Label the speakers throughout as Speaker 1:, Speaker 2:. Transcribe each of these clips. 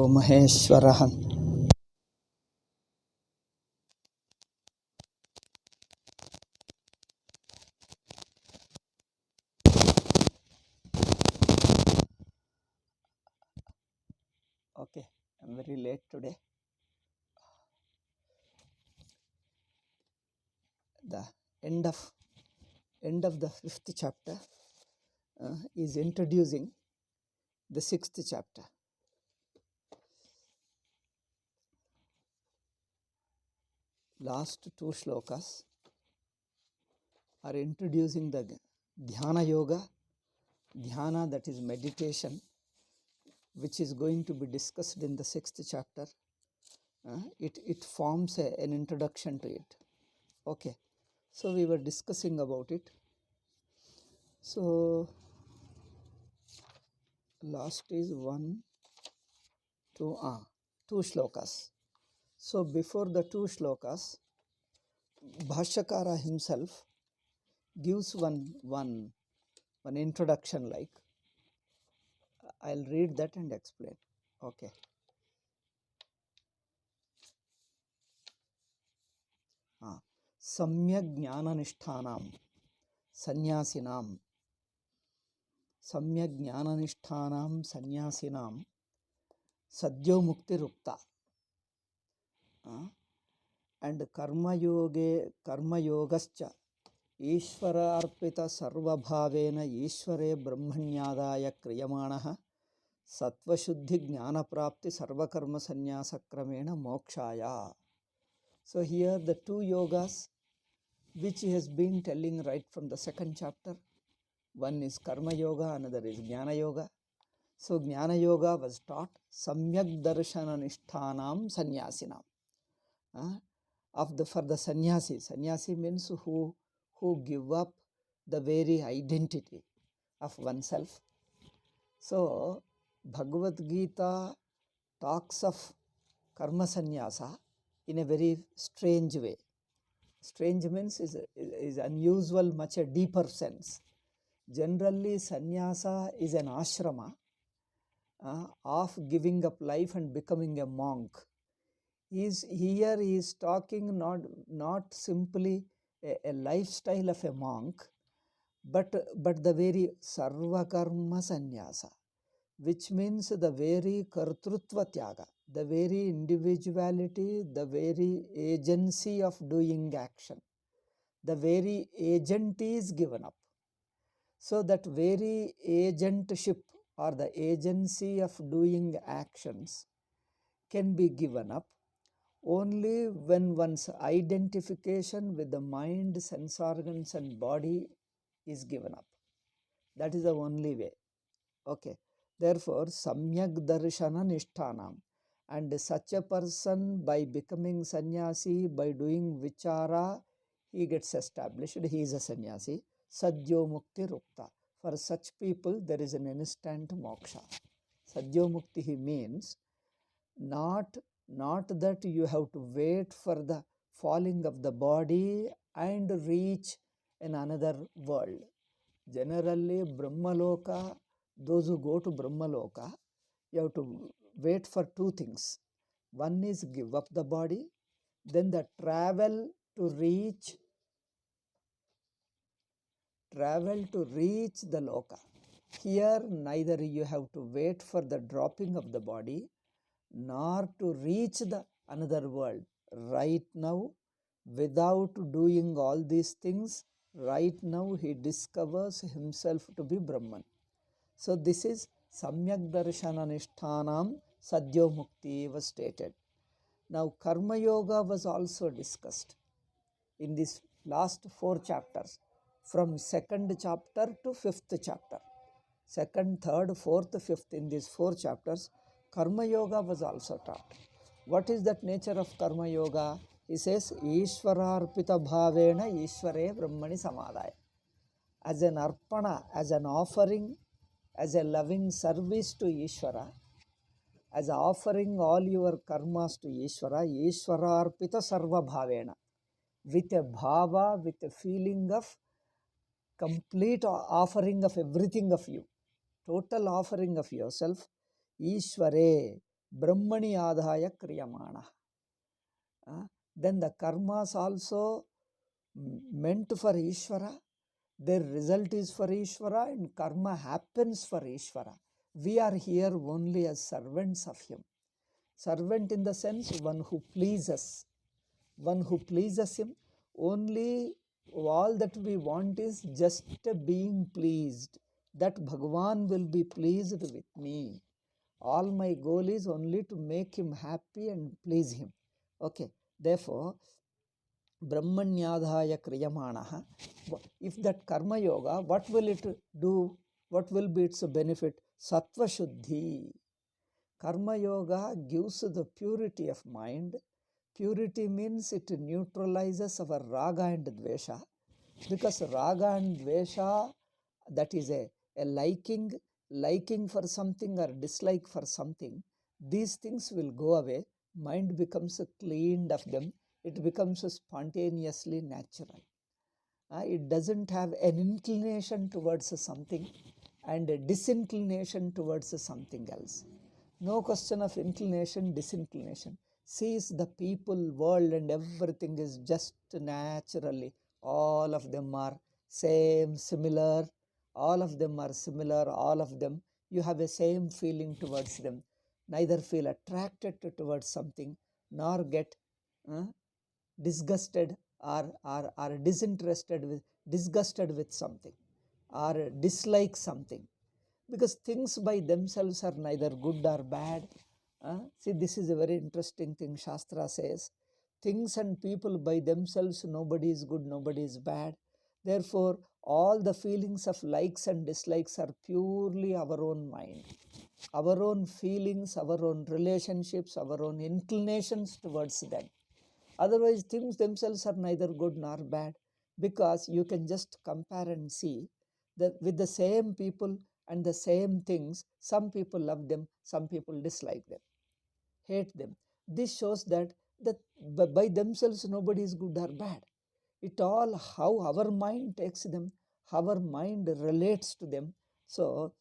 Speaker 1: महेश्वरः. Okay, I'm very late today. The end of the fifth chapter is introducing the sixth chapter. Last two shlokas are introducing the dhyana yoga, dhyana, that is meditation, which is going to be discussed in the sixth chapter. It forms an introduction to it. Okay, so we were discussing about it. So last is two shlokas. So before the two shlokas, Bhashyakara himself gives one introduction, like I'll read that and explain. Okay. Samyak jnananishtanam sannyasinam sadyo mukti rukta and karma yogascha ishvara arpita sarvabhavena ishvare brahmanyadaya kriyamanaha sattva shuddhi jnana prapti sarvakarma sannyasa kramena mokshaya. So here the two yogas which he has been telling right from the second chapter. One is karma yoga, another is jnana yoga. So jnana yoga was taught samyak darshana nishthanam sannyasinam. For the sannyasi. Sannyasi means who give up the very identity of oneself. So Bhagavad Gita talks of karma sannyasa in a very strange way. Strange means is unusual, much a deeper sense. Generally, sannyasa is an ashrama of giving up life and becoming a monk. Here he is talking not simply a lifestyle of a monk, but the very sarva karma sannyasa, which means the very kartrutva tyaga, the very individuality, the very agency of doing action. The very agent is given up. So that very agentship or the agency of doing actions can be given up only when one's identification with the mind, sense organs and body is given up. That is the only way. Okay. Therefore, samyak darshana nishthanam, and such a person, by becoming sannyasi, by doing vichara, he gets established, he is a sannyasi. Sadyo mukti rukta. For such people, there is an instant moksha. Sadyo mukti means not that you have to wait for the falling of the body and reach another world. Generally, Brahmaloka, those who go to Brahmaloka, you have to wait for two things. One is give up the body, then the travel to reach the loka. Here, neither you have to wait for the dropping of the body, nor to reach the another world. Right now, without doing all these things, right now he discovers himself to be Brahman. So this is samyak darshana nishthanam sadyo mukti was stated. Now karma yoga was also discussed in these last four chapters, from second chapter to fifth chapter. Second, third, fourth, fifth, in these four chapters, karma yoga was also taught. What is that nature of karma yoga? He says, Ishvararpita bhavena Ishvare Brahmani samadaya. As an arpana, as an offering, as a loving service to Ishvara, as offering all your karmas to Ishvara, Ishvararpita sarva bhavena. With a bhava, with a feeling of complete offering of everything of you. Total offering of yourself, Ishvare, Brahmani adhaya kriyamana. Then the karmas also meant for Ishvara, their result is for Ishvara, and karma happens for Ishvara. We are here only as servants of him. Servant in the sense one who pleases. One who pleases him. Only all that we want is just being pleased. That Bhagavan will be pleased with me. All my goal is only to make him happy and please him. Okay. Therefore, Brahmanyadhaya kriyamanaha. If that karma yoga, what will it do? What will be its benefit? Sattva shuddhi. Karma yoga gives the purity of mind. Purity means it neutralizes our raga and dvesha. Because raga and dvesha, that is a liking for something or dislike for something, these things will go away. Mind becomes cleaned of them. It becomes spontaneously natural. It doesn't have an inclination towards something and a disinclination towards something else. No question of inclination, disinclination. Sees the people, world, and everything is just naturally. All of them are same, similar. All of them are similar. All of them, you have a same feeling towards them. Neither feel attracted towards something, nor get disgusted or disgusted with something or dislike something, because things by themselves are neither good or bad. See, this is a very interesting thing. Shastra says things and people by themselves, nobody is good, nobody is bad. Therefore, all the feelings of likes and dislikes are purely our own mind, our own feelings, our own relationships, our own inclinations towards them. Otherwise, things themselves are neither good nor bad, because you can just compare and see that with the same people and the same things, some people love them, some people dislike them, hate them. This shows that by themselves nobody is good or bad. It all how our mind takes them, how our mind relates to them. So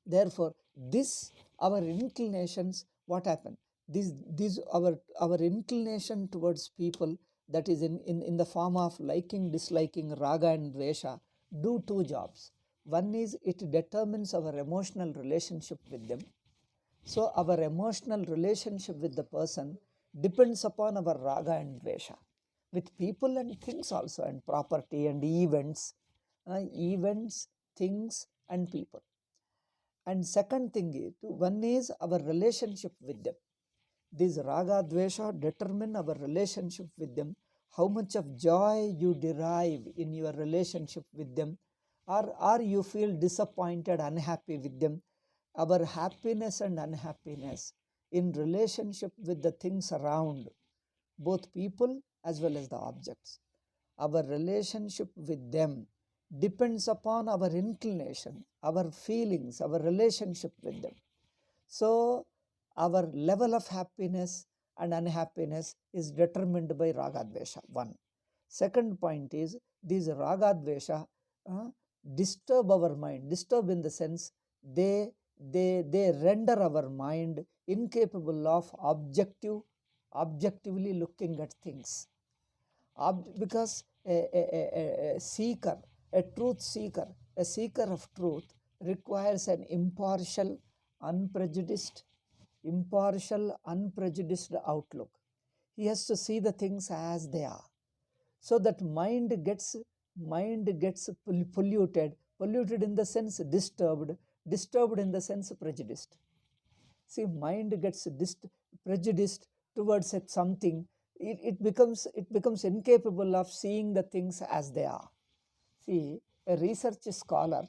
Speaker 1: therefore, this our inclinations, what happen? These our inclination towards people, that is in the form of liking, disliking, raga and dvesha, do two jobs. One is it determines our emotional relationship with them. So our emotional relationship with the person depends upon our raga and dvesha. With people and things also, and property and events, things and people. And second thing is, one is our relationship with them. These raga, dvesha determine our relationship with them, how much of joy you derive in your relationship with them, or you feel disappointed, unhappy with them. Our happiness and unhappiness in relationship with the things around, both people as well as the objects. Our relationship with them depends upon our inclination, our feelings, our relationship with them. So, our level of happiness and unhappiness is determined by raga dvesha. One. Second point is, these raga dvesha disturb our mind. Disturb in the sense they render our mind incapable of objectively looking at things. Because a seeker, a truth seeker, a seeker of truth requires an unprejudiced, unprejudiced outlook. He has to see the things as they are. So that mind gets polluted in the sense disturbed in the sense prejudiced. See, mind gets prejudiced towards something, it becomes incapable of seeing the things as they are. See, a research scholar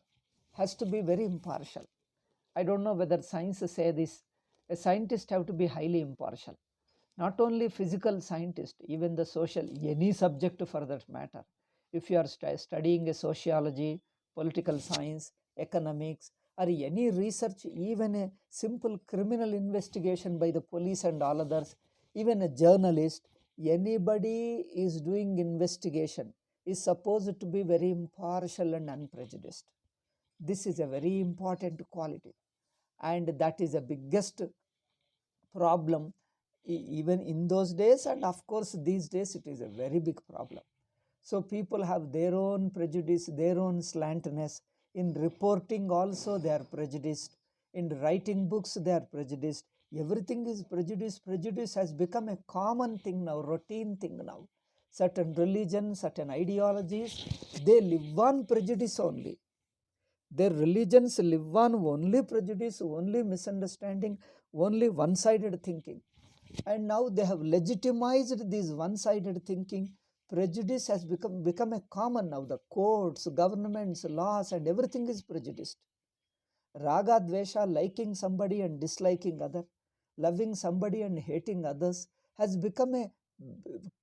Speaker 1: has to be very impartial. I don't know whether science say this. A scientist have to be highly impartial. Not only physical scientist, even the social, any subject for that matter. If you are studying a sociology, political science, economics, or any research, even a simple criminal investigation by the police and all others, even a journalist, anybody is doing investigation is supposed to be very impartial and unprejudiced. This is a very important quality, and that is the biggest problem even in those days, and of course these days it is a very big problem. So people have their own prejudice, their own slantness. In reporting also they are prejudiced. In writing books they are prejudiced. Everything is prejudice. Prejudice has become a common thing now, routine thing now. Certain religions, certain ideologies, they live on prejudice only. Their religions live on only prejudice, only misunderstanding, only one-sided thinking. And now they have legitimized this one-sided thinking. Prejudice has become a common now. The courts, governments, laws, and everything is prejudiced. Raga, dvesha, liking somebody and disliking other, loving somebody and hating others has become a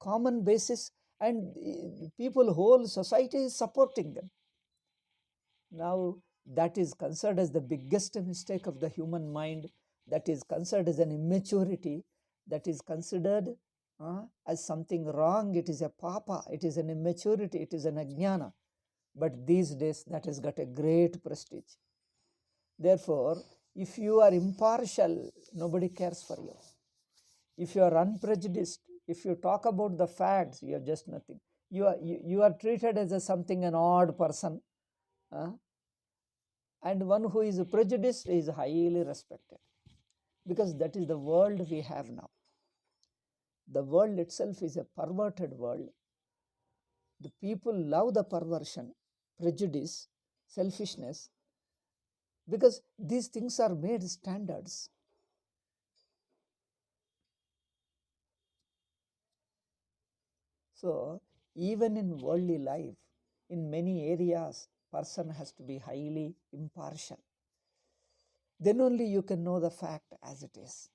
Speaker 1: common basis, and people, whole society is supporting them. Now that is considered as the biggest mistake of the human mind. That is considered as an immaturity. That is considered as something wrong. It is a papa. It is an immaturity. It is an ajnana. But these days that has got a great prestige. Therefore, if you are impartial, nobody cares for you. If you are unprejudiced, if you talk about the facts, you are just nothing. You are treated as something, an odd person. And one who is prejudiced is highly respected, because that is the world we have now. The world itself is a perverted world. The people love the perversion, prejudice, selfishness, because these things are made standards. So even in worldly life, in many areas, person has to be highly impartial. Then only you can know the fact as it is.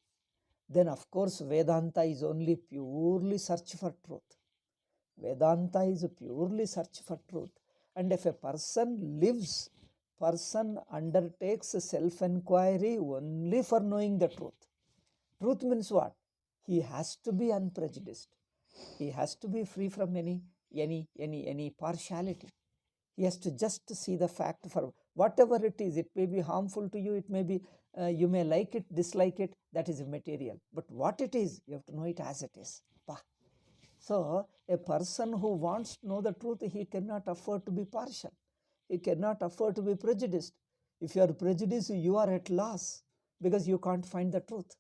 Speaker 1: Then of course Vedanta is only purely search for truth. Vedanta is purely search for truth. And if a person undertakes self-inquiry only for knowing the truth. Truth means what? He has to be unprejudiced. He has to be free from any partiality. He has to just see the fact for whatever it is. It may be harmful to you, it may be, you may like it, dislike it, that is immaterial. But what it is, you have to know it as it is. So a person who wants to know the truth, he cannot afford to be partial. He cannot afford to be prejudiced. If you are prejudiced, you are at loss, because you can't find the truth.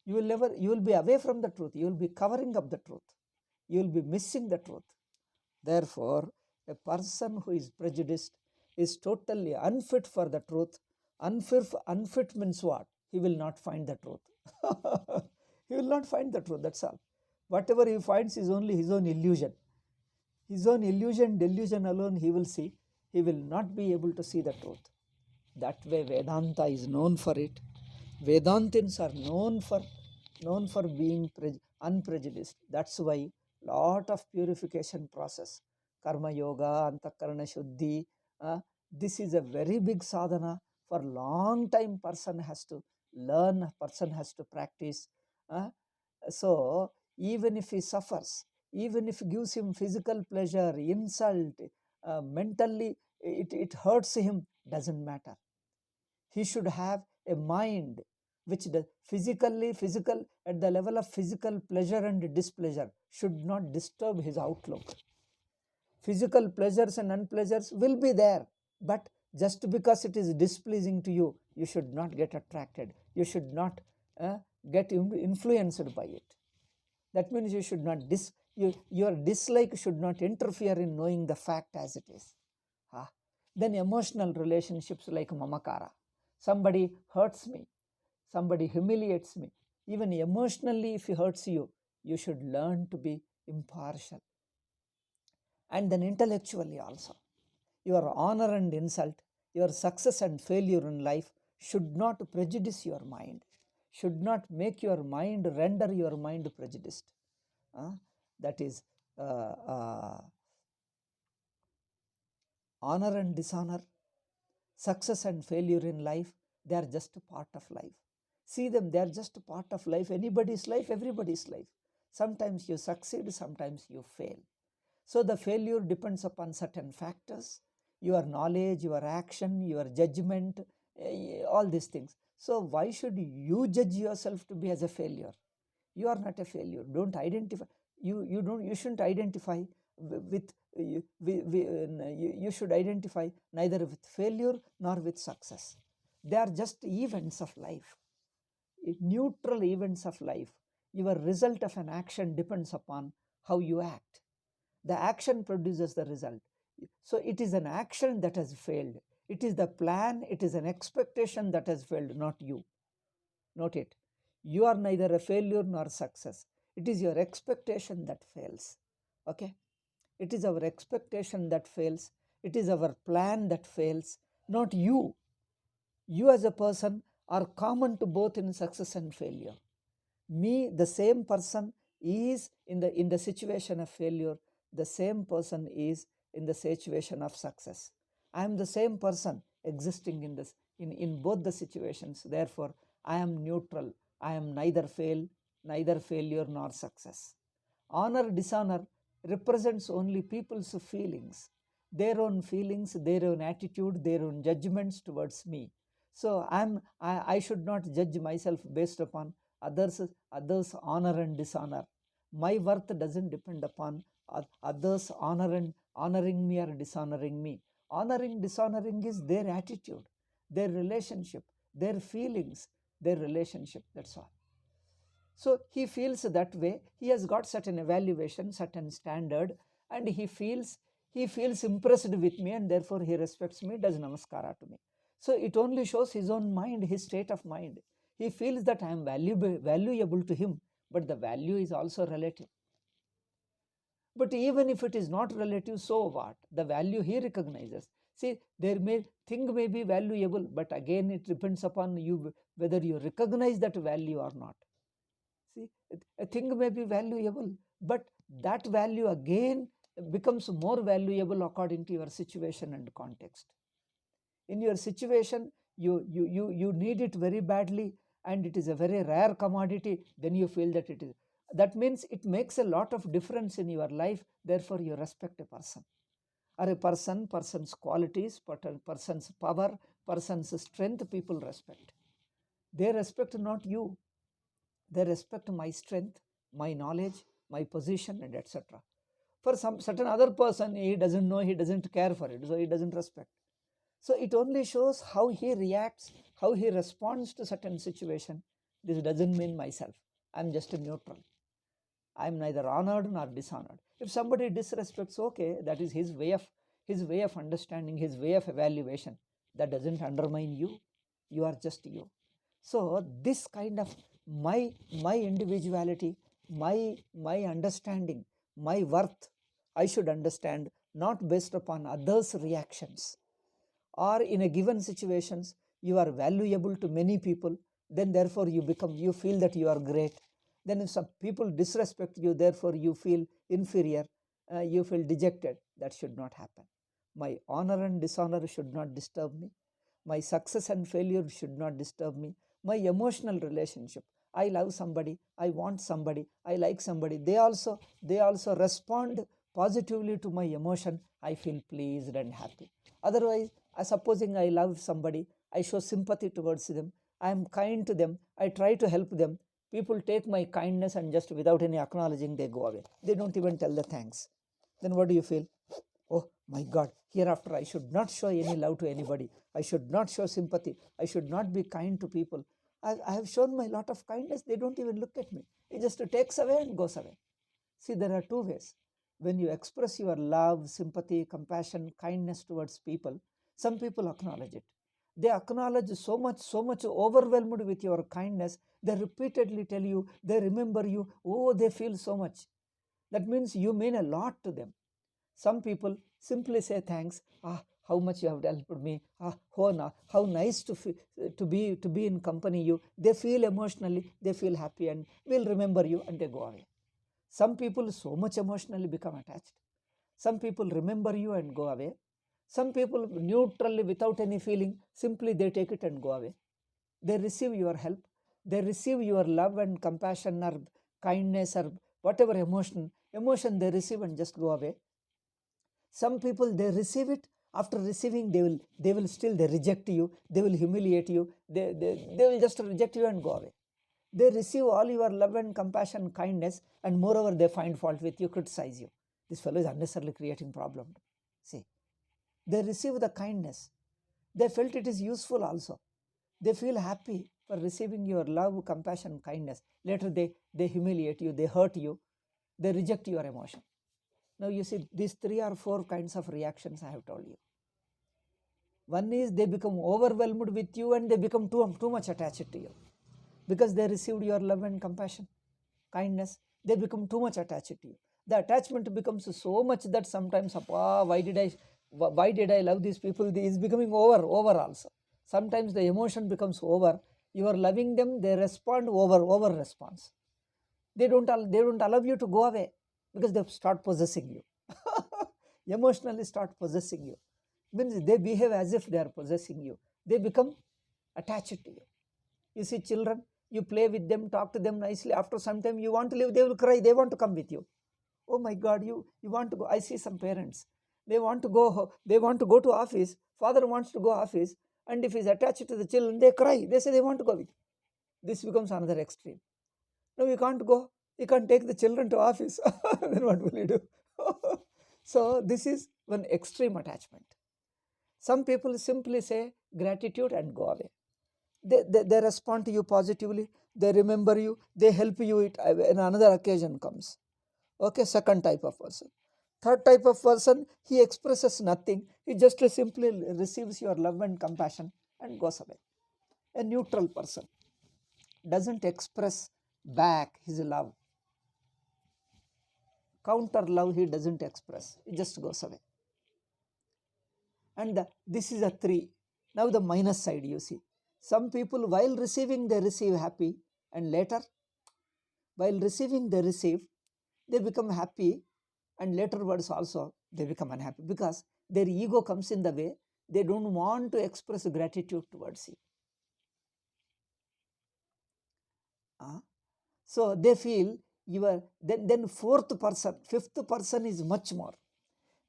Speaker 1: You will be away from the truth. You will be covering up the truth. You will be missing the truth. Therefore, a person who is prejudiced is totally unfit for the truth. Unfit means what? He will not find the truth. He will not find the truth, that's all. Whatever he finds is only his own illusion. His own illusion, delusion alone he will see. He will not be able to see the truth. That way Vedanta is known for it. Vedantins are known for being unprejudiced. That's why lot of purification process, karma yoga, antakarana shuddhi, this is a very big sadhana. For long time person has to learn, person has to practice. So even if he suffers, even if it gives him physical pleasure, insult, mentally it hurts him, doesn't matter. He should have a mind which the physical at the level of physical pleasure and displeasure should not disturb his outlook. Physical pleasures and unpleasures will be there, but just because it is displeasing to you, you should not get attracted. You should not get influenced by it. That means you should not your dislike should not interfere in knowing the fact as it is. Then emotional relationships like mamakara. Somebody hurts me, somebody humiliates me. Even emotionally, if he hurts you, you should learn to be impartial. And then intellectually also, your honor and insult, your success and failure in life should not prejudice your mind, should not make your mind, render your mind prejudiced. That is honor and dishonor, success and failure in life, they are just a part of life. See them, they are just a part of life. Anybody's life, everybody's life. Sometimes you succeed, sometimes you fail. So the failure depends upon certain factors, your knowledge, your action, your judgment, all these things. So why should you judge yourself to be as a failure? You are not a failure. Don't identify. You shouldn't identify with you should identify neither with failure nor with success. They are just events of life, neutral events of life. Your result of an action depends upon how you act. The action produces the result. So it is an action that has failed. It is the plan, it is an expectation that has failed, not you. Note it. You are neither a failure nor success. It is your expectation that fails. Okay? It is our expectation that fails. It is our plan that fails, not you. You as a person are common to both in success and failure. Me, the same person, is in the situation of failure. The same person is in the situation of success. I am the same person existing in both the situations. Therefore, I am neutral. I am neither failure nor success. Honor, dishonor represents only people's feelings, their own feelings, their own attitude, their own judgments towards me. So I should not judge myself based upon others honor and dishonor. My worth doesn't depend upon others honoring me or dishonoring me. Honoring, dishonoring is their attitude, their relationship, their feelings, their relationship. That's all. So he feels that way. He has got certain evaluation, certain standard, and he feels impressed with me, and therefore he respects me, does namaskara to me. So it only shows his own mind, his state of mind. He feels that I am valuable to him, but the value is also relative. But even if it is not relative, so what? The value he recognizes. See, thing may be valuable, but again it depends upon you whether you recognize that value or not. See, a thing may be valuable, but that value again becomes more valuable according to your situation and context. In your situation, you need it very badly, and it is a very rare commodity, then you feel that it is. That means it makes a lot of difference in your life, therefore you respect a person. Or a person's qualities, person's power, person's strength, people respect. They respect not you. They respect my strength, my knowledge, my position, and etc. For some certain other person, he doesn't know, he doesn't care for it, so he doesn't respect. So it only shows how he reacts, how he responds to certain situation. This doesn't mean myself. I'm just a neutral. I'm neither honored nor dishonored. If somebody disrespects, okay, that is his way of understanding, his way of evaluation. That doesn't undermine you. You are just you. So this kind of my individuality, my understanding, my worth, I should understand not based upon others' reactions. Or in a given situations, you are valuable to many people, then therefore you feel that you are great. Then if some people disrespect you, therefore you feel inferior, you feel dejected. That should not happen. My honor and dishonor should not disturb me. My success and failure should not disturb me. My emotional relationship, I love somebody, I want somebody, I like somebody, they also respond positively to my emotion, I feel pleased and happy. Otherwise, supposing I love somebody, I show sympathy towards them, I am kind to them, I try to help them, people take my kindness and just without any acknowledging they go away. They don't even tell the thanks. Then what do you feel? Oh my God, hereafter I should not show any love to anybody. I should not show sympathy. I should not be kind to people. I have shown my lot of kindness. They don't even look at me. It just takes away and goes away. See, there are two ways. When you express your love, sympathy, compassion, kindness towards people, some people acknowledge it. They acknowledge so much overwhelmed with your kindness. They repeatedly tell you, they remember you. Oh, they feel so much. That means you mean a lot to them. Some people simply say thanks. How much you have helped me. How nice to be in company you. They feel emotionally, they feel happy and will remember you and they go away. Some people so much emotionally become attached. Some people remember you and go away. Some people neutrally without any feeling, simply they take it and go away. They receive your help. They receive your love and compassion or kindness or whatever emotion they receive and just go away. Some people, they receive it After receiving, they will still they reject you, they will humiliate you, they will just reject you and go away. They receive all your love and compassion, kindness, and moreover they find fault with you, criticize you. This fellow is unnecessarily creating problem. See, they receive the kindness. They felt it is useful also. They feel happy for receiving your love, compassion, kindness. Later they humiliate you, they hurt you, they reject your emotion. Now you see, these 3 or 4 kinds of reactions I have told you. One is they become overwhelmed with you and they become too much attached to you. Because they received your love and compassion, kindness, they become too much attached to you. The attachment becomes so much that sometimes, why did I love these people? This is becoming over also. Sometimes the emotion becomes over. You are loving them, they respond over response. They don't allow you to go away because they start possessing you. Emotionally start possessing you. Means they behave as if they are possessing you. They become attached to you. You see children, you play with them, talk to them nicely. After some time you want to leave, they will cry, they want to come with you. Oh my God, you want to go. I see some parents, they want to go to office. Father wants to go office, and if he's attached to the children, they cry, they say they want to go with you. This becomes another extreme. No, you can't go, you can't take the children to office. Then what will you do? So this is one extreme attachment. Some people simply say gratitude and go away. They respond to you positively, they remember you, they help you when another occasion comes. Okay, second type of person. Third type of person, he expresses nothing, he just simply receives your love and compassion and goes away. A neutral person doesn't express back his love. Counter love he doesn't express, he just goes away. And this is a 3. Now the minus side, you see. Some people while receiving they receive happy, and later while receiving they become happy, and later words also they become unhappy because their ego comes in the way. They don't want to express gratitude towards you. So they feel then fifth person is much more.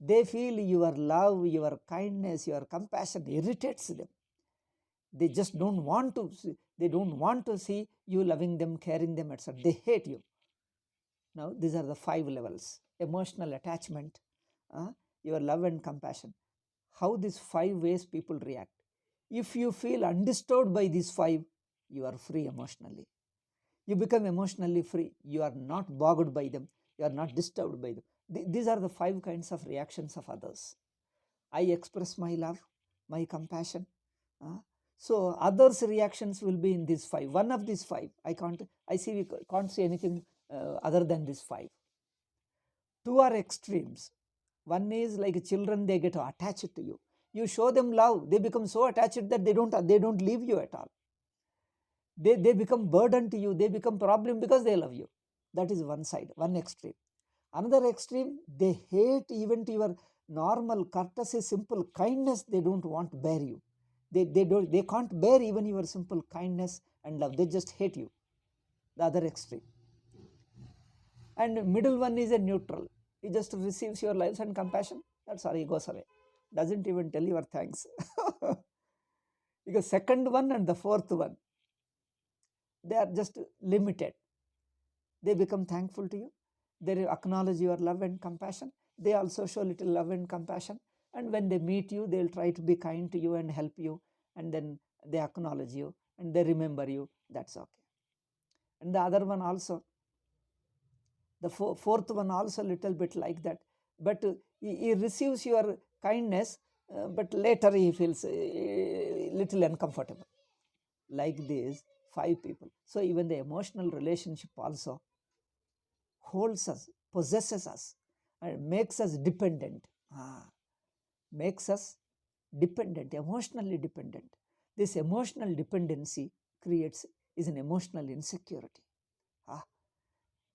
Speaker 1: They feel your love, your kindness, your compassion irritates them. They just don't want to see you loving them, caring them, etc. They hate you. Now these are the 5 levels: emotional attachment, your love and compassion. How these 5 ways people react. If you feel undisturbed by these 5, you are free emotionally. You become emotionally free. You are not bogged by them. You are not disturbed by them. These are the 5 kinds of reactions of others. I express my love, my compassion. So others' reactions will be in these 5. One of these 5, we can't see anything other than these 5. 2 are extremes. One is like children, they get attached to you. You show them love, they become so attached that they don't leave you at all. They become burden to you, they become problem because they love you. That is one side, one extreme. Another extreme, they hate even to your normal courtesy, simple kindness. They don't want to bear you. They can't bear even your simple kindness and love. They just hate you. The other extreme. And middle one is a neutral. He just receives your lives and compassion. That's all, he goes away. Doesn't even tell your thanks. Because second one and the fourth one, they are just limited. They become thankful to you. They acknowledge your love and compassion. They also show little love and compassion. And when they meet you, they'll try to be kind to you and help you. And then they acknowledge you and they remember you. That's okay. And the other one also, the fourth one also little bit like that. But he receives your kindness, but later he feels little uncomfortable. Like these 5 people. So even the emotional relationship also holds us, possesses us, and makes us dependent. Makes us dependent, emotionally dependent. This emotional dependency is an emotional insecurity.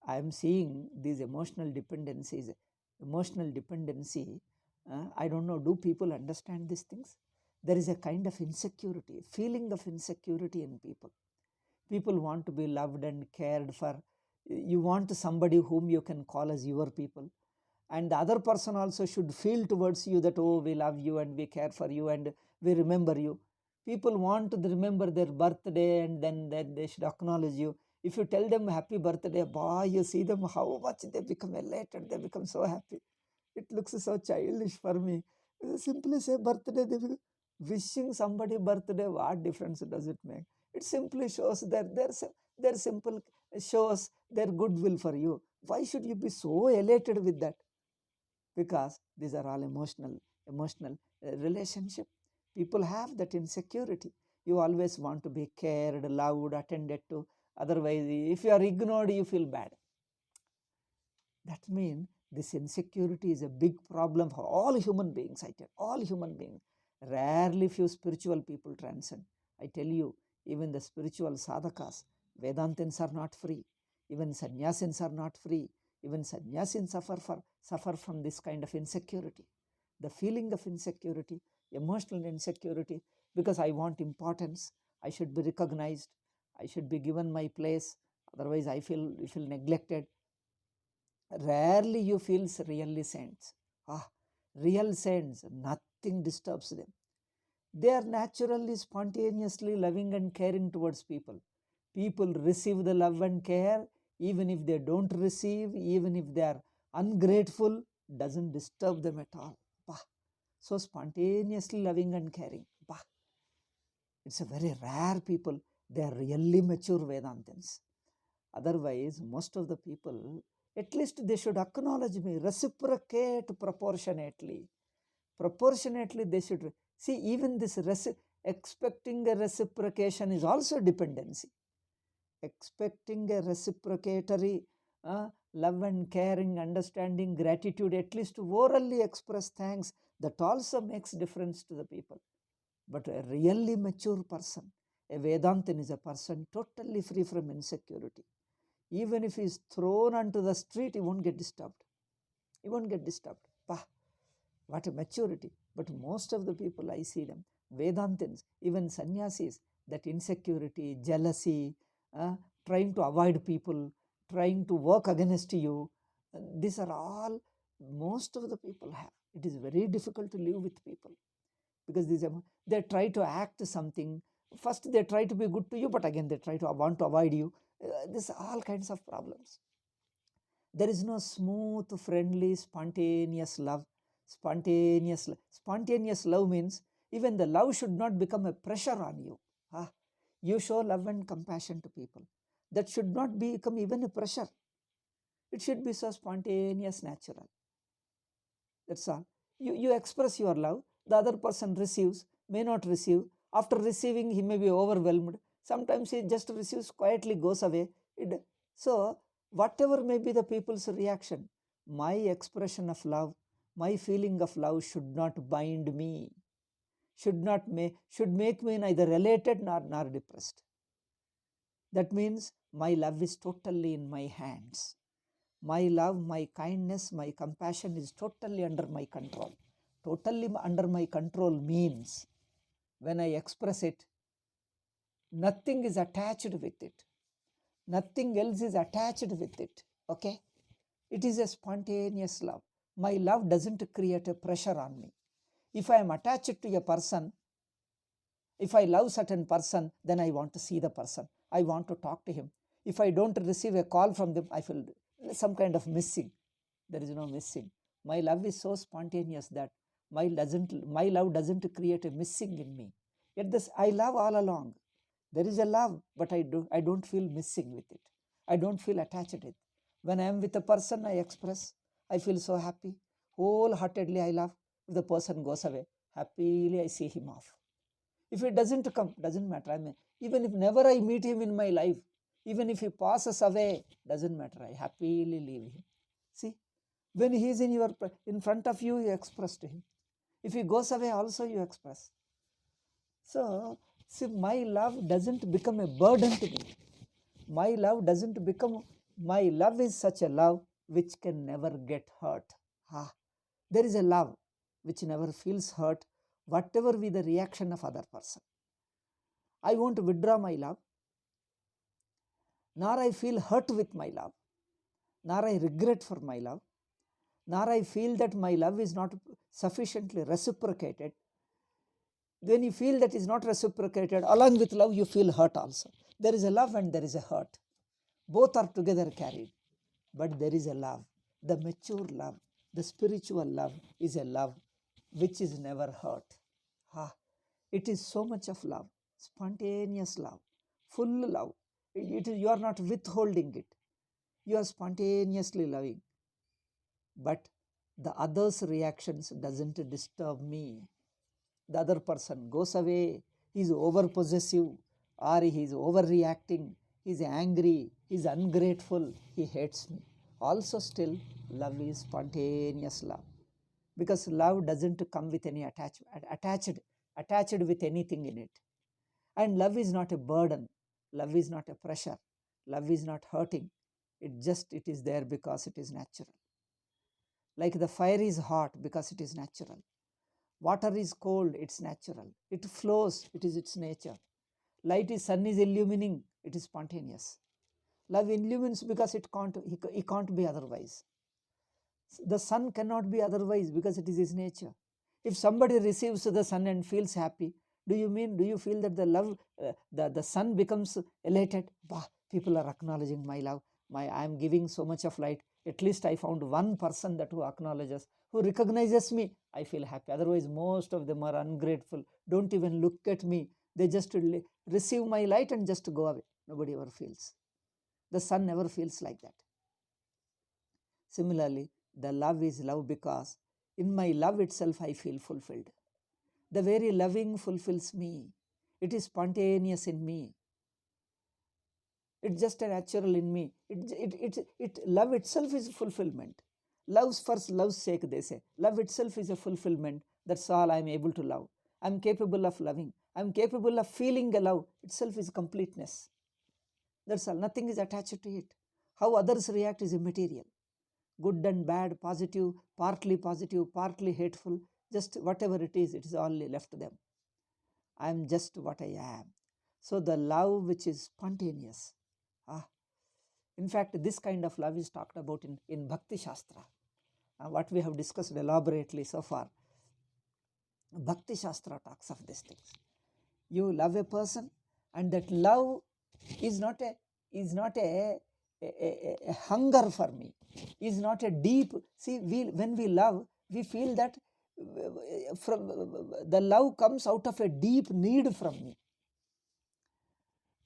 Speaker 1: I am seeing these emotional dependency. I don't know, do people understand these things? There is a kind of insecurity, feeling of insecurity in people. People want to be loved and cared for. You want somebody whom you can call as your people. And the other person also should feel towards you that, oh, we love you and we care for you and we remember you. People want to remember their birthday and then they should acknowledge you. If you tell them happy birthday, boy, you see them how much they become elated, they become so happy. It looks so childish for me. Simply say birthday, wishing somebody birthday, what difference does it make? It simply shows their simple shows their goodwill for you. Why should you be so elated with that? Because these are all emotional relationship. People have that insecurity. You always want to be cared, loved, attended to. Otherwise, if you are ignored, you feel bad. That means this insecurity is a big problem for all human beings. I tell all human beings. Rarely few spiritual people transcend. I tell you, even the spiritual sadhakas, Vedantins are not free. Even sannyasins are not free. Even sannyasins suffer from this kind of insecurity. The feeling of insecurity, emotional insecurity, because I want importance, I should be recognized, I should be given my place, otherwise I feel neglected. Rarely you feel really saints. Real saints, nothing disturbs them. They are naturally, spontaneously loving and caring towards people. People receive the love and care, even if they don't receive, even if they are ungrateful, doesn't disturb them at all. So spontaneously loving and caring. It's a very rare people. They are really mature Vedantins. Otherwise, most of the people, at least they should acknowledge me, reciprocate proportionately. Proportionately, they should see. Even this expecting a reciprocation is also dependency. Expecting a reciprocatory love and caring, understanding, gratitude, at least orally express thanks, that also makes difference to the people. But a really mature person, a Vedantin, is a person totally free from insecurity. Even if he is thrown onto the street, he won't get disturbed. He won't get disturbed. What a maturity. But most of the people, I see them, Vedantins, even sannyasis, that insecurity, jealousy, trying to avoid people, trying to work against you, these are all most of the people have. It is very difficult to live with people because they try to act something. First they try to be good to you, but again they try to want to avoid you. This all kinds of problems. There is no smooth, friendly, spontaneous love. Spontaneous love means even the love should not become a pressure on you. You show love and compassion to people. That should not become even a pressure. It should be so spontaneous, natural. That's all. You express your love. The other person receives, may not receive. After receiving, he may be overwhelmed. Sometimes he just receives, quietly goes away. So, whatever may be the people's reaction, my expression of love, my feeling of love should not bind me, should make me neither elated nor depressed. That means my love is totally in my hands. My love, my kindness, my compassion is totally under my control. Totally under my control means when I express it, nothing is attached with it. Nothing else is attached with it. Okay? It is a spontaneous love. My love doesn't create a pressure on me. If I am attached to a person, if I love certain person, then I want to see the person. I want to talk to him. If I don't receive a call from them, I feel some kind of missing. There is no missing. My love is so spontaneous that my love doesn't create a missing in me. Yet this I love all along. There is a love, but I don't feel missing with it. I don't feel attached to it. When I am with a person, I express. I feel so happy. Wholeheartedly I love. If the person goes away, happily I see him off. If it doesn't come, doesn't matter. Even if never I meet him in my life, even if he passes away, doesn't matter. I happily leave him. See, when he is in front of you, you express to him. If he goes away, also you express. So, see, my love doesn't become a burden to me. My love is such a love which can never get hurt. There is a love which never feels hurt, whatever be the reaction of other person. I won't withdraw my love, nor I feel hurt with my love, nor I regret for my love, nor I feel that my love is not sufficiently reciprocated. When you feel that is not reciprocated, along with love, you feel hurt also. There is a love and there is a hurt. Both are together carried. But there is a love. The mature love, the spiritual love is a love which is never hurt. It is so much of love, spontaneous love, full love. You are not withholding it. You are spontaneously loving. But the other's reactions doesn't disturb me. The other person goes away, he is over possessive, or he is overreacting, he is angry, he is ungrateful, he hates me. Also still, love is spontaneous love. Because love doesn't come with any attached with anything in it. And love is not a burden, love is not a pressure, love is not hurting. It is there because it is natural. Like the fire is hot because it is natural. Water is cold, it's natural. It flows, it is its nature. Sun is illumining, it is spontaneous. Love illumines because it can't be otherwise. The sun cannot be otherwise because it is his nature. If somebody receives the sun and feels happy, do you feel that the love, the sun becomes elated? Bah, people are acknowledging my love. I am giving so much of light. At least I found one person that who acknowledges, who recognizes me. I feel happy. Otherwise, most of them are ungrateful. Don't even look at me. They just receive my light and just go away. Nobody ever feels. The sun never feels like that. Similarly, the love is love because in my love itself I feel fulfilled. The very loving fulfills me. It is spontaneous in me. It's just a natural in me. Love itself is fulfillment. Love's for love's sake, they say. Love itself is a fulfillment. That's all I'm able to love. I'm capable of loving. I'm capable of feeling a love. Itself is completeness. That's all. Nothing is attached to it. How others react is immaterial. Good and bad, positive, partly hateful, just whatever it is all left to them. I am just what I am. So the love which is spontaneous. In fact, this kind of love is talked about in Bhakti Shastra. What we have discussed elaborately so far. Bhakti Shastra talks of these things. You love a person, and that love is not a hunger for me, is not a deep. See, when we love, we feel that from the love comes out of a deep need from me.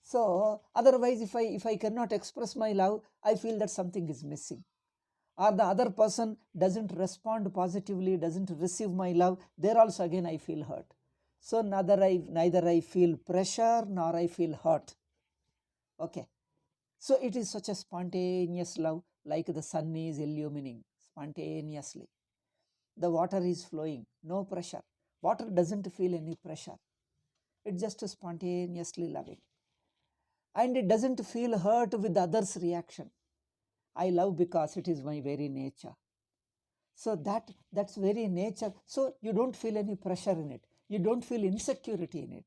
Speaker 1: So otherwise, if I cannot express my love, I feel that something is missing, or the other person doesn't respond positively, doesn't receive my love. There also again I feel hurt. So neither I feel pressure nor I feel hurt. Okay. So it is such a spontaneous love, like the sun is illumining spontaneously. The water is flowing, no pressure. Water doesn't feel any pressure. It's just spontaneously loving. And it doesn't feel hurt with others' reaction. I love because it is my very nature. So that's very nature. So you don't feel any pressure in it. You don't feel insecurity in it.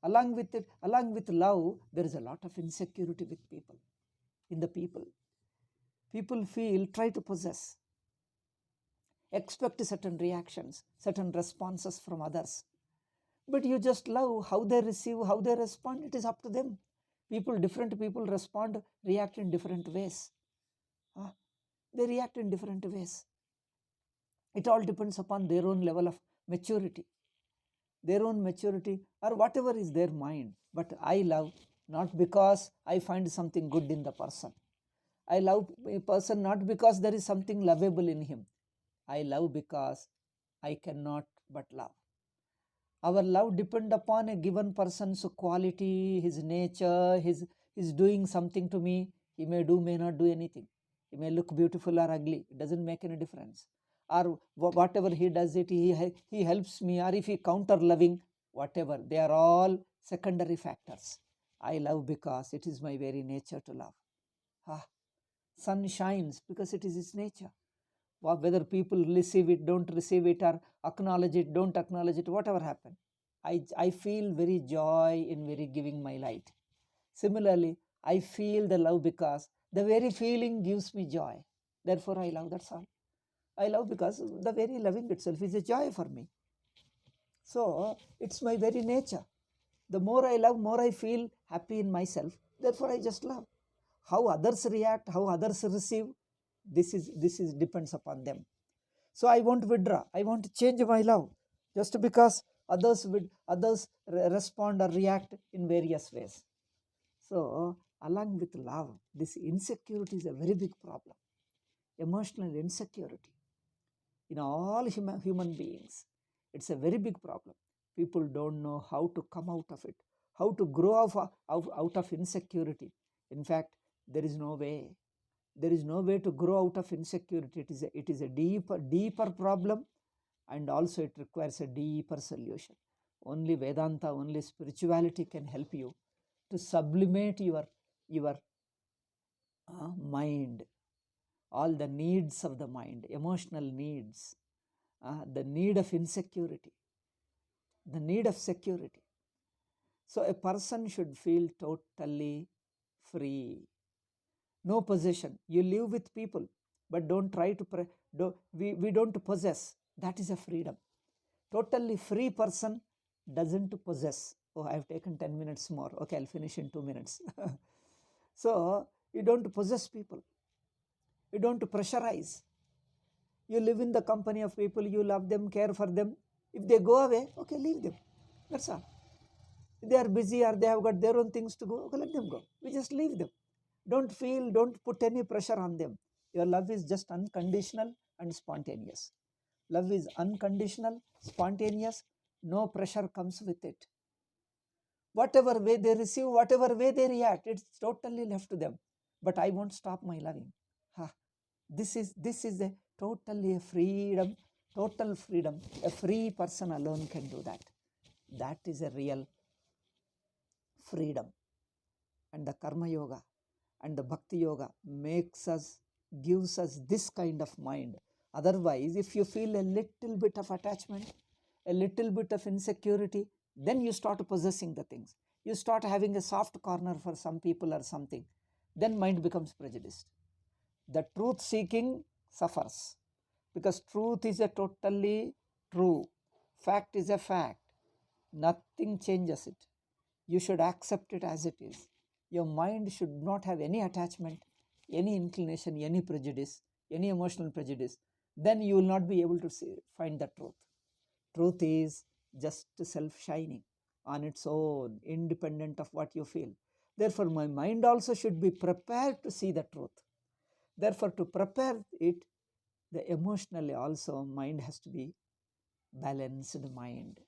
Speaker 1: Along with love, there is a lot of insecurity with people. In the people. People try to possess, expect certain reactions, certain responses from others. But you just love how they receive, how they respond. It is up to them. Different people react in different ways. They react in different ways. It all depends upon their own level of maturity. Their own maturity or whatever is their mind. But I love not because I find something good in the person. I love a person not because there is something lovable in him. I love because I cannot but love. Our love depends upon a given person's quality, his nature, his doing something to me. He may do, may not do anything. He may look beautiful or ugly. It doesn't make any difference. Or whatever he does it, he helps me. Or if he counter loving, whatever. They are all secondary factors. I love because it is my very nature to love. Sun shines because it is its nature. Whether people receive it, don't receive it, or acknowledge it, don't acknowledge it, whatever happen, I feel very joy in very giving my light. Similarly, I feel the love because the very feeling gives me joy. Therefore, I love, that's all. I love because the very loving itself is a joy for me. So it's my very nature. The more I love, more I feel happy in myself. Therefore, I just love. How others react, how others receive, this is depends upon them. So I won't withdraw. I won't change my love just because others respond or react in various ways. So along with love, this insecurity is a very big problem. Emotional insecurity in all human beings. It's a very big problem. People don't know how to come out of it, how to grow out of insecurity. In fact, there is no way. There is no way to grow out of insecurity. It is a deeper problem, and also it requires a deeper solution. Only Vedanta, only spirituality can help you to sublimate your mind, all the needs of the mind, emotional needs, the need of insecurity, the need of security. So a person should feel totally free. No possession. You live with people, but don't try to, we don't possess. That is a freedom. Totally free person doesn't possess. Oh, I have taken 10 minutes more. Okay, I'll finish in 2 minutes. So you don't possess people. You don't pressurize. You live in the company of people, you love them, care for them. If they go away, okay, leave them. That's all. If they are busy or they have got their own things to go, okay, let them go. We just leave them. Don't put any pressure on them. Your love is just unconditional and spontaneous. Love is unconditional, spontaneous, no pressure comes with it. Whatever way they receive, whatever way they react, it's totally left to them. But I won't stop my loving. This is a totally freedom, total freedom. A free person alone can do that. That is a real freedom. And the Karma Yoga and the Bhakti Yoga gives us this kind of mind. Otherwise, if you feel a little bit of attachment, a little bit of insecurity, then you start possessing the things. You start having a soft corner for some people or something. Then mind becomes prejudiced. The truth seeking suffers because truth is a totally true. Fact is a fact. Nothing changes it. You should accept it as it is. Your mind should not have any attachment, any inclination, any prejudice, any emotional prejudice. Then you will not be able to find the truth. Truth is just self-shining on its own, independent of what you feel. Therefore, my mind also should be prepared to see the truth. Therefore, to prepare it, the emotionally also mind has to be balanced mind.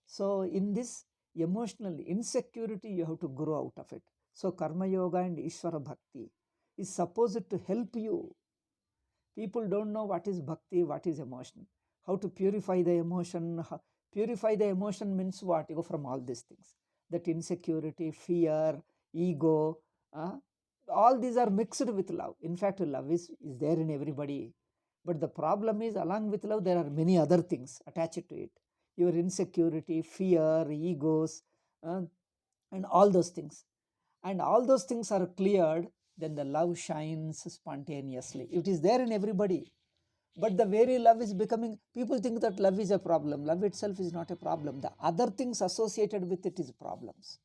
Speaker 1: So in this emotional insecurity, you have to grow out of it. So Karma Yoga and Ishvara Bhakti is supposed to help you. People don't know what is bhakti, what is emotion, how to purify the emotion. Purify the emotion means what? You go from all these things. That insecurity, fear, ego, all these are mixed with love. In fact, love is there in everybody. But the problem is, along with love, there are many other things attached to it. Your insecurity, fear, egos, and all those things. And all those things are cleared, then the love shines spontaneously. It is there in everybody. But the very love is becoming, people think that love is a problem. Love itself is not a problem. The other things associated with it is problems.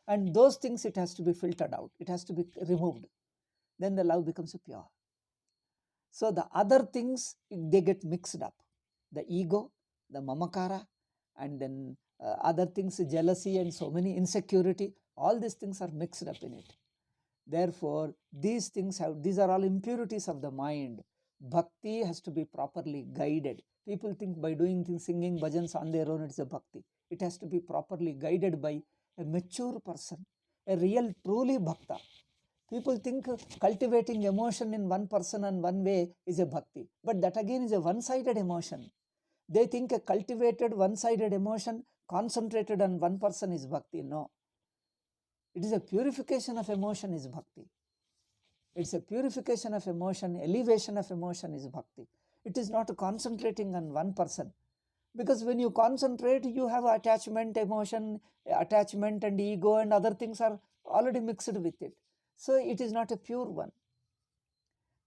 Speaker 1: And those things, it has to be filtered out. It has to be removed. Then the love becomes pure. So the other things, they get mixed up. The ego, the mamakara, and then other things, jealousy and so many insecurity, all these things are mixed up in it. Therefore, these are all impurities of the mind. Bhakti has to be properly guided. People think by doing things, singing bhajans on their own, it's a bhakti. It has to be properly guided by a mature person, a real, truly bhakta. People think cultivating emotion in one person and one way is a bhakti. But that again is a one-sided emotion. They think a cultivated one-sided emotion concentrated on one person is bhakti. No. It is a purification of emotion is bhakti. It's a purification of emotion, elevation of emotion is bhakti. It is not concentrating on one person. Because when you concentrate, you have attachment, emotion, attachment and ego and other things are already mixed with it. So it is not a pure one.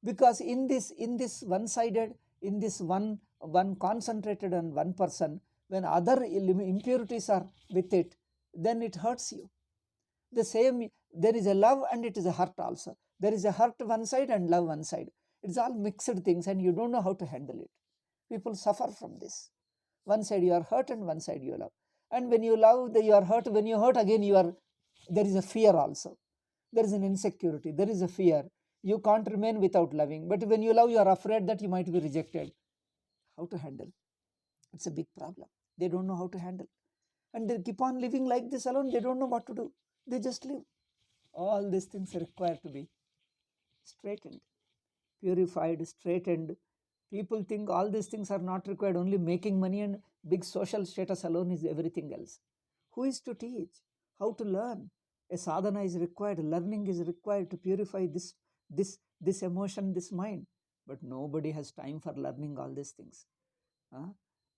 Speaker 1: Because in this one-sided, in this one concentrated on one person, when other impurities are with it, then it hurts you. The same, there is a love and it is a hurt also. There is a hurt one side and love one side. It's all mixed things and you don't know how to handle it. People suffer from this. One side you are hurt and one side you love. And when you love, you are hurt. When you hurt again, there is a fear also. There is an insecurity. There is a fear. You can't remain without loving. But when you love, you are afraid that you might be rejected. How to handle? It's a big problem. They don't know how to handle. And they keep on living like this alone. They don't know what to do. They just live. All these things are required to be straightened, purified, straightened. People think all these things are not required. Only making money and big social status alone is everything else. Who is to teach? How to learn? A sadhana is required. Learning is required to purify this emotion, this mind. But nobody has time for learning all these things.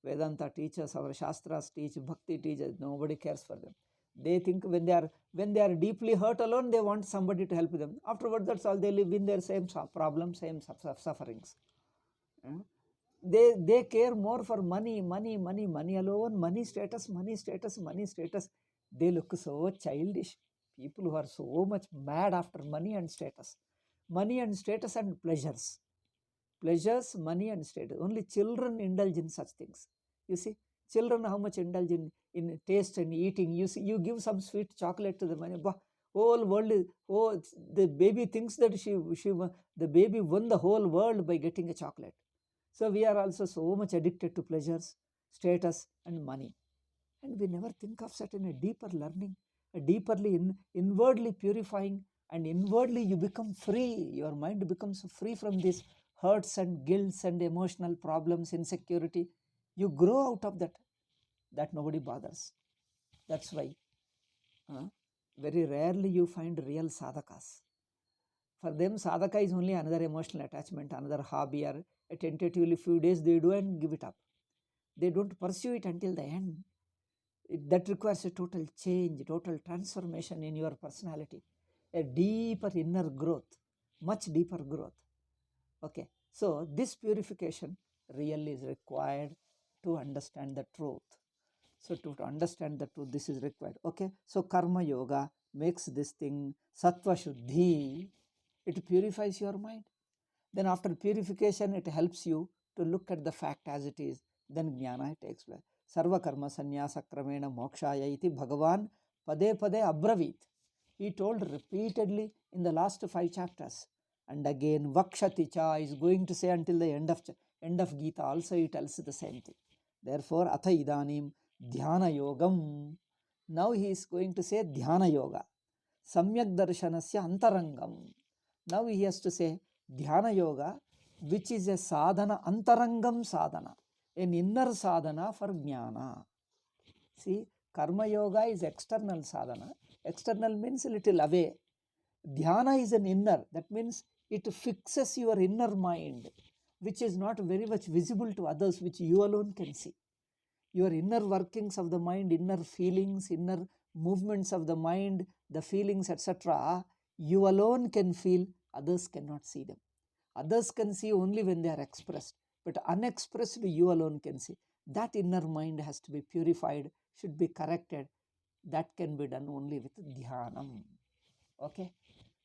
Speaker 1: Vedanta teachers, our Shastras teach, Bhakti teachers, nobody cares for them. They think when they are deeply hurt alone, they want somebody to help them. Afterwards, that's all. They live in their same problems, same sufferings. They care more for money alone, money status. They look so childish. People who are so much mad after money and status and pleasures. Pleasures, money and status. Only children indulge in such things. You see, children how much indulge in taste and eating. You see, you give some sweet chocolate to the money. Whole world is, the baby thinks that the baby won the whole world by getting a chocolate. So we are also so much addicted to pleasures, status and money. And we never think of certain a deeper learning, a deeperly inwardly purifying, and inwardly you become free. Your mind becomes free from these hurts and guilts and emotional problems, insecurity. You grow out of that. That nobody bothers. That's why very rarely you find real sadhakas. For them, sadhaka is only another emotional attachment, another hobby, or a tentatively few days they do and give it up. They don't pursue it until the end. That requires a total change, total transformation in your personality, a deeper inner growth, much deeper growth. Okay, so this purification really is required to understand the truth. So to understand the truth, this is required. Okay, so karma yoga makes this thing sattva shuddhi. It purifies your mind. Then after purification, it helps you to look at the fact as it is. Then jnana takes place. Sarva karma sannyasa kramena mokshaya iti Bhagavan pade pade abravit. He told repeatedly in the last 5 chapters. And again, vakshati cha is going to say until the end of Gita also he tells the same thing. Therefore, atha idanim dhyana yogam. Now he is going to say dhyana yoga. Samyak darshanasya antarangam. Now he has to say dhyana yoga, which is a sadhana, antarangam sadhana, an inner sadhana for jnana. See, karma yoga is external sadhana. External means a little away. Dhyana is an inner. That means it fixes your inner mind, which is not very much visible to others, which you alone can see. Your inner workings of the mind, inner feelings, inner movements of the mind, the feelings, etc., you alone can feel, others cannot see them. Others can see only when they are expressed, but unexpressed you alone can see. That inner mind has to be purified, should be corrected. That can be done only with dhyanam. Okay,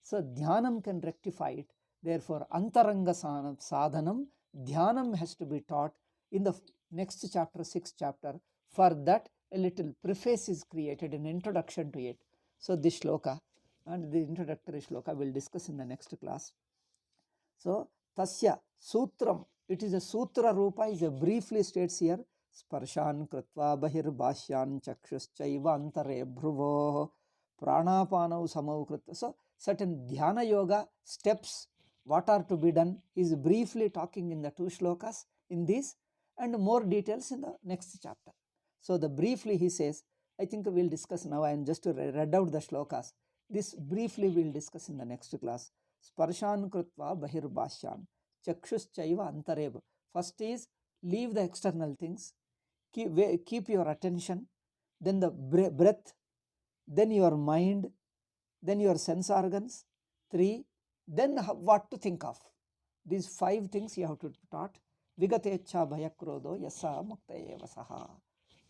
Speaker 1: so dhyanam can rectify it. Therefore, antaranga sadhanam, dhyanam has to be taught in the next chapter, 6th chapter. For that, a little preface is created, an introduction to it. So this shloka and the introductory shloka we'll discuss in the next class. So tasya sutram, it is a sutra rupa, is a briefly states here. Sparshan kritva bahir bhashyan chakshuschaiva antare bhruvo pranapanau samau kritva. So certain dhyana yoga steps, what are to be done, is briefly talking in the 2 shlokas in this, and more details in the next chapter. So the briefly he says, I think we'll discuss now. I am just to read out the shlokas. This briefly we'll discuss in the next class. Sparshan kritva bahirbhashyan chakshuschaiva antareva. First is leave the external things, keep your attention, then the breath, then your mind, then your sense organs. 3, then what to think of. These 5 things you have to taught. Vigatecha bhayakrodo yasa mukta eva saha.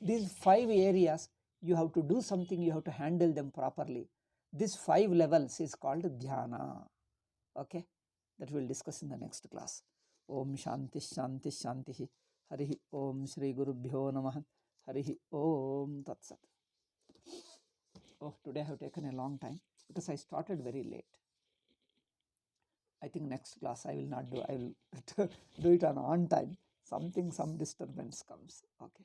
Speaker 1: These 5 areas you have to do something, you have to handle them properly. These 5 levels is called dhyana. Okay, that we will discuss in the next class. Om Shanti Shanti Shanti. Harihi Om Shri Gurubhyo Namah. Harihi Om Tat Sat. Oh, today I have taken a long time because I started very late. I think next class I will not do. I will do it on time. Some disturbance comes. Okay.